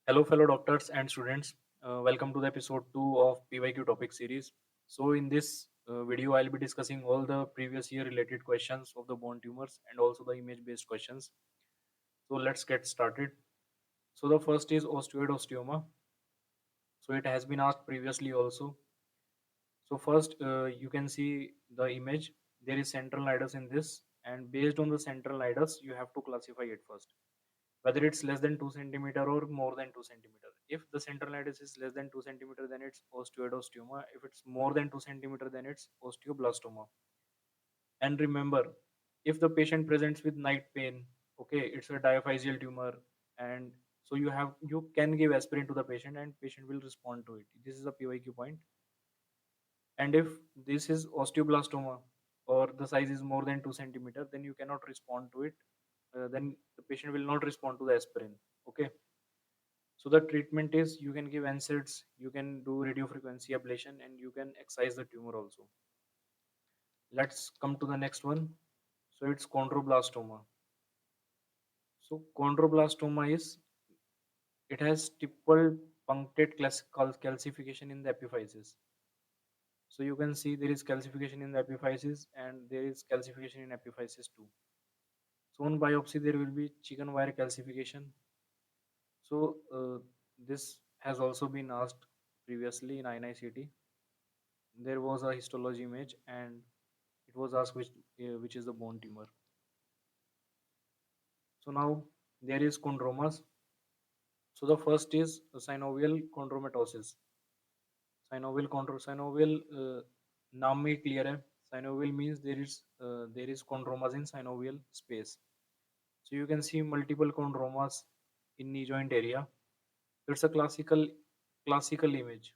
Hello, fellow doctors and students. Welcome to the episode 2 of PYQ topic series. So, in this video, I'll be discussing all the previous year related questions of the bone tumors and also the image based questions. So, let's get started. So, the first is osteoid osteoma. So, it has been asked previously also. So, first, you can see the image. There is central nidus in this, and based on the central nidus, you have to classify it first, whether it's less than 2 centimeter or more than 2 centimeter. If the central nidus is less than 2 centimeter, then it's osteoidostoma. If it's more than 2 centimeter, then it's osteoblastoma. And remember, if the patient presents with night pain, okay, it's a diaphyseal tumor, and so you can give aspirin to the patient and patient will respond to it. This is a pyq point. And if this is osteoblastoma or the size is more than 2 centimeter, then you cannot respond to it. Then the patient will not respond to the aspirin. Okay. So the treatment is you can give NSAIDs, you can do radiofrequency ablation, and you can excise the tumor also. Let's come to the next one. So it's chondroblastoma. So chondroblastoma is it has stippled punctate calcification in the epiphysis. So you can see there is calcification in the epiphysis and there is calcification in epiphysis too. So on biopsy there will be chicken wire calcification. So this has also been asked previously in inicet. There was a histology image and it was asked which is the bone tumor. So now there is chondromas. So the first is synovial chondromatosis. Synovial नाम में clear है. Synovial means there is chondromas in synovial space. So you can see multiple chondromas in knee joint area. It's a classical image.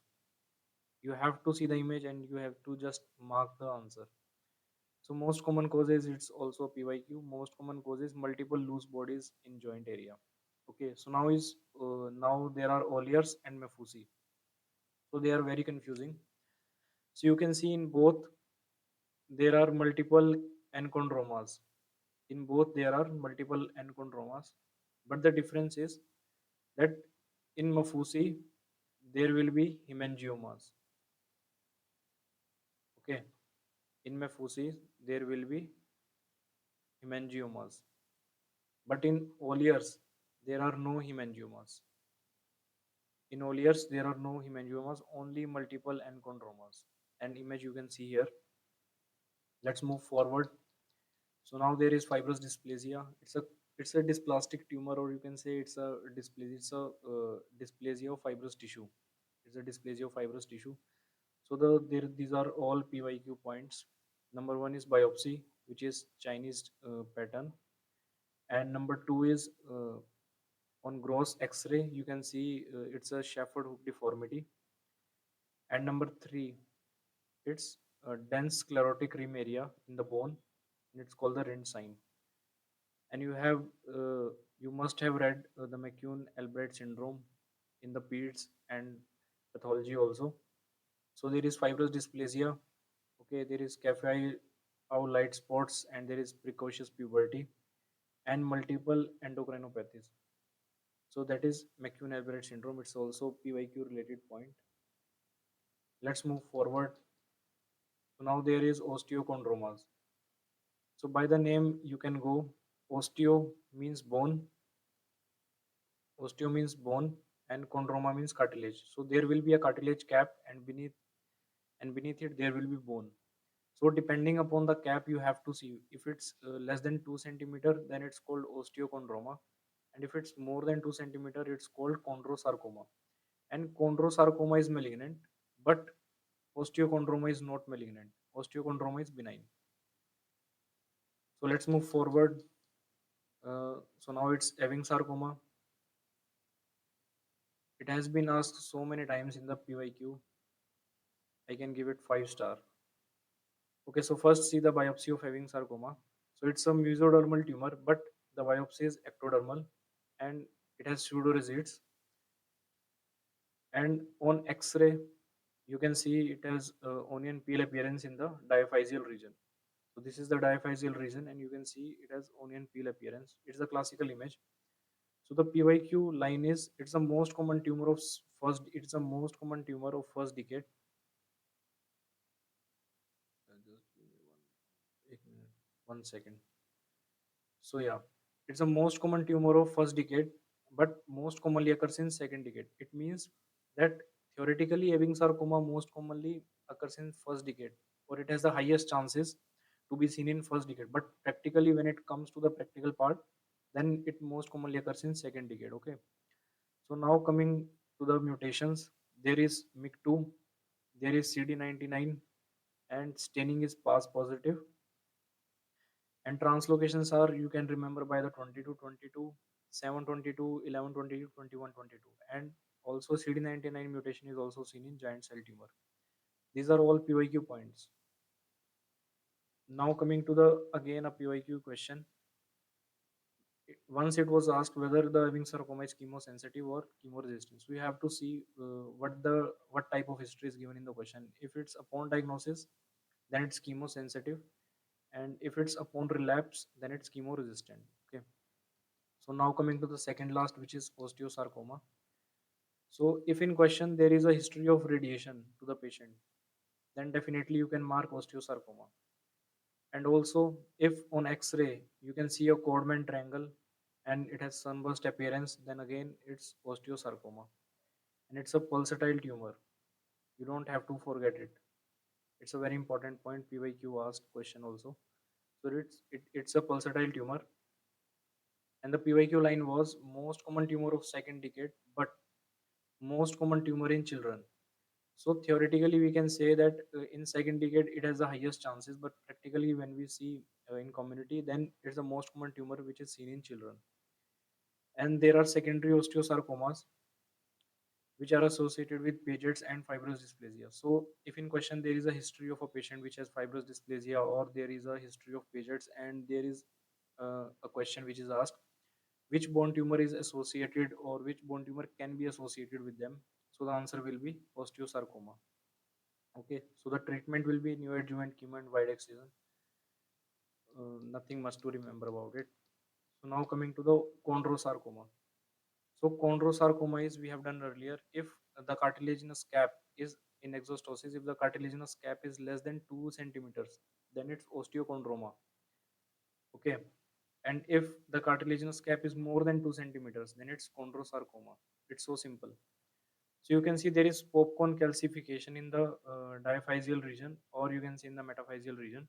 You have to see the image and you have to just mark the answer. So most common causes, it's also PYQ. Most common causes multiple loose bodies in joint area. Okay, so now there are Olliers and Maffucci. So they are very confusing. So you can see in both there are multiple enchondromas. In both there are multiple enchondromas, but the difference is that in Maffucci there will be hemangiomas. Okay, in Maffucci there will be hemangiomas. But in Olliers, there are no hemangiomas. In Olliers, there are no hemangiomas, only multiple enchondromas. An image you can see here. Let's move forward. So now there is fibrous dysplasia. It's a dysplastic tumor, or you can say it's a dysplasia. It's a dysplasia of fibrous tissue. It's a dysplasia of fibrous tissue. So these are all PYQ points. Number one is biopsy, which is Chinese pattern, and number two is on gross X-ray, you can see it's a Shepherd hook deformity. And number three, it's a dense sclerotic rim area in the bone, and it's called the Rind sign. And you must have read the McCune-Albright syndrome in the peds and pathology also. So there is fibrous dysplasia. Okay, there is cafe light spots, and there is precocious puberty, and multiple endocrinopathies. So that is McCune-Albright syndrome. It's also PYQ related point. Let's move forward. So now there is osteochondromas. So by the name you can go. Osteo means bone. Osteo means bone, and chondroma means cartilage. So there will be a cartilage cap, and beneath it there will be bone. So depending upon the cap, you have to see if it's less than 2 centimeter, then it's called osteochondroma, and if it's more than 2 centimeter, it's called chondrosarcoma. And chondrosarcoma is malignant, but osteochondroma is not malignant. Osteochondroma is benign. So let's move forward. So now it's Ewing sarcoma. It has been asked so many times in the PYQ. I can give it 5 star. Okay, so first see the biopsy of Ewing sarcoma. So it's a mesodermal tumor, but the biopsy is ectodermal, and it has pseudorhizids. And on X-ray, you can see it has onion peel appearance in the diaphyseal region. So this is the diaphyseal region, and you can see it has onion peel appearance. It's a classical image. So the PYQ line is, it's the most common tumor of it's the most common tumor of first decade. Just give me one, 1 minute, 1 second. So yeah, it's the most common tumor of first decade, but most commonly occurs in second decade. It means that theoretically having sarcoma most commonly occurs in first decade, or it has the highest chances to be seen in first decade. But practically, when it comes to the practical part, then it most commonly occurs in second decade. Okay. So now coming to the mutations, there is MIC2, there is CD99, and staining is PAS positive. And translocations are, you can remember by the 22, 22, 722, 1122, 2122. And also CD99 mutation is also seen in giant cell tumor. These are all PYQ points. Now coming to the again a PYQ question. Once it was asked whether the having sarcoma is chemosensitive or chemoresistant. So we have to see what type of history is given in the question. If it's upon diagnosis, then it's chemosensitive, and if it's upon relapse, then it's chemoresistant. Okay. So now coming to the second last, which is osteosarcoma. So if in question there is a history of radiation to the patient, then definitely you can mark osteosarcoma. And also if on X-ray you can see a Codman triangle and it has sunburst appearance, then again it's osteosarcoma. And it's a pulsatile tumor. You don't have to forget it. It's a very important point. PYQ asked question also. So it's a pulsatile tumor, and the PYQ line was most common tumor of second decade, but most common tumor in children. So theoretically, we can say that in second decade it has the highest chances, but practically when we see in community, then it's the most common tumor which is seen in children. And there are secondary osteosarcomas which are associated with Paget's and fibrous dysplasia. So if in question there is a history of a patient which has fibrous dysplasia, or there is a history of Paget's, and there is a question which is asked, which bone tumor is associated, or which bone tumor can be associated with them? So the answer will be osteosarcoma. Okay, so the treatment will be neoadjuvant chemo and wide excision. Nothing much to remember about it. So now coming to the chondrosarcoma. So chondrosarcoma is, we have done earlier, if the cartilaginous cap is in exostosis, if the cartilaginous cap is less than 2 centimeters, then it's osteochondroma. Okay, and if the cartilaginous cap is more than 2 centimeters, then it's chondrosarcoma. It's so simple. So you can see there is popcorn calcification in the diaphyseal region, or you can see in the metaphyseal region.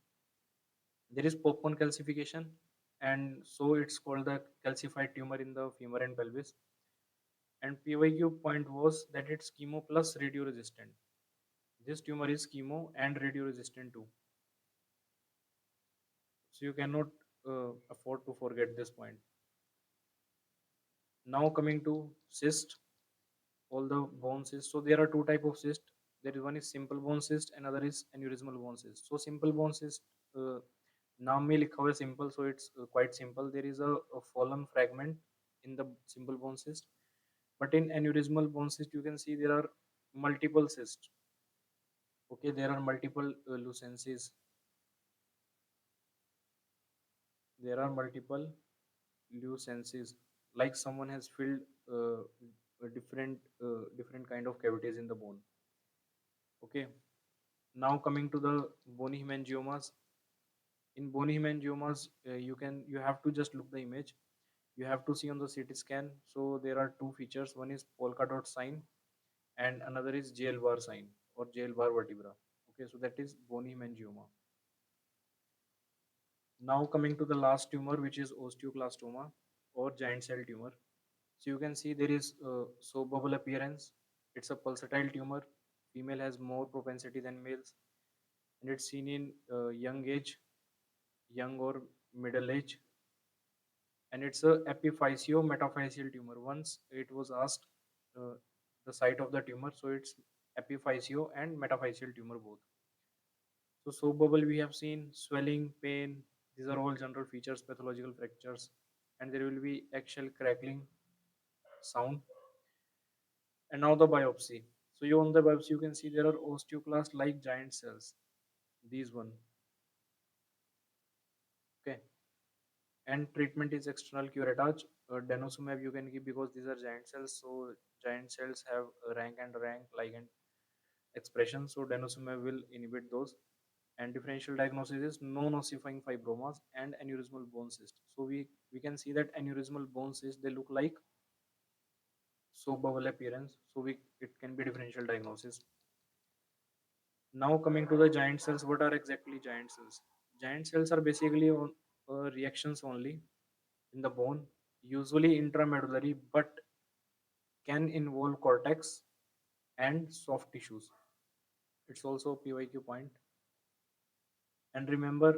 There is popcorn calcification, and so it's called the calcified tumor in the femur and pelvis. And PYQ point was that it's chemo plus radio resistant. This tumor is chemo and radio resistant too. So you cannot afford to forget this point. Now coming to cyst, all the bone cysts. So there are two type of cyst. There is one is simple bone cyst, another is aneurysmal bone cyst. So simple bone cyst, नाम में लिखा हुआ है simple, so it's quite simple. There is a fallen fragment in the simple bone cyst, but in aneurysmal bone cyst you can see there are multiple cysts. Okay, there are multiple lucencies. There are multiple lucencies, like someone has filled a different kind of cavities in the bone. Okay, now coming to the bony hemangiomas. In bony hemangiomas, you have to just look the image. You have to see on the CT scan. So there are two features. One is polka dot sign, and another is jail bar sign or jail bar vertebra. Okay, so that is bony hemangioma. Now coming to the last tumor, which is osteoclastoma or giant cell tumor. So you can see there is soap bubble appearance. It's a pulsatile tumor. Female has more propensity than males, and it's seen in young age, young or middle age, and it's a epiphyseal metaphyseal tumor. Once it was asked uh, the site of the tumor, so it's epiphyseal and metaphyseal tumor both. So soap bubble we have seen, swelling, pain. These are all general features, pathological fractures, and there will be eggshell crackling sound. And now the biopsy. So you on the biopsy you can see there are osteoclast like giant cells. These one. Okay. And treatment is external curettage. Denosumab you can give because these are giant cells, so giant cells have a rank ligand expression, so denosumab will inhibit those. And differential diagnosis is no nocifying fibromas and aneurysmal bone cyst. So we can see that aneurysmal bone cyst, they look like soap bubble appearance, so we it can be differential diagnosis. Now coming to the giant cells, what are exactly giant cells? Giant cells are basically reactions only in the bone, usually intramedullary, but can involve cortex and soft tissues. It's also a PYQ point. And remember,